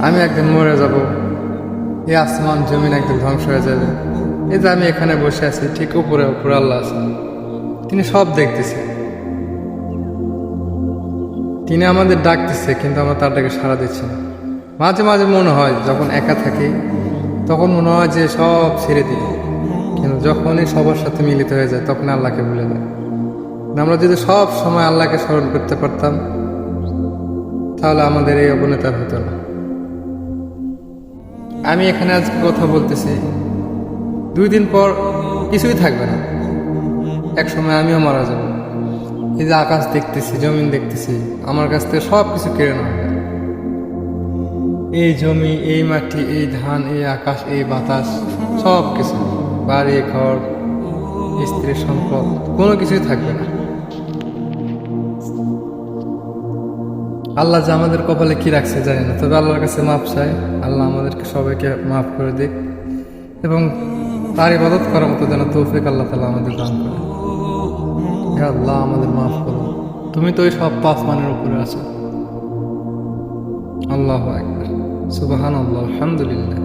আমি একদিন মরে যাব, এই আসমান জমিন একদিন ধ্বংস হয়ে যাবে। এই যে আমি এখানে বসে আছি, ঠিক উপরে উপরে আল্লাহ আছে, তিনি সব দেখতেছে। তিনি আমাদের ডাকতেছে, কিন্তু আমরা তার ডাকে সাড়া দিচ্ছি না। মাঝে মাঝে মনে হয় যখন একা থাকি, তখন মনে হয় যে সব ছেড়ে দিই, কিন্তু যখনই সবার সাথে মিলিত হয়ে যায় তখন আল্লাহকে ভুলে যায়। আমরা যদি সব সময় আল্লাহকে স্মরণ করতে পারতাম, তাহলে আমাদের এই অবনতি আর হতো না। আমি এখানে আজকে কথা বলতেছি, 2 দিন পর কিছুই থাকবে না, এক সময় আমিও মারা যাব। এই যে আকাশ দেখতেছি, জমিন দেখতেছি, আমার কাছ থেকে সব কিছু কেড়ে নেওয়া হবে। এই জমি, এই মাটি, এই ধান, এই আকাশ, এই বাতাস, সব কিছু, বাড়ি ঘর, স্ত্রী সম্পদ, কোনো কিছুই থাকবে না। আল্লাহ যে আমাদের কপালে কি রাখছে জানি না, তবে আল্লাহর কাছে মাপ চাই। আল্লাহ আমাদেরকে সবাইকে মাফ করে দিক এবং তার ইবাদত করার মতো যেন তৌফিক আল্লাহ তাআলা আমাদের দান করে। হে আল্লাহ, আমাদের মাফ করো, তুমি তো এই সব আসমানের উপরে আছো। আল্লাহু আকবার, সুবহানাল্লাহ, আলহামদুলিল্লাহ।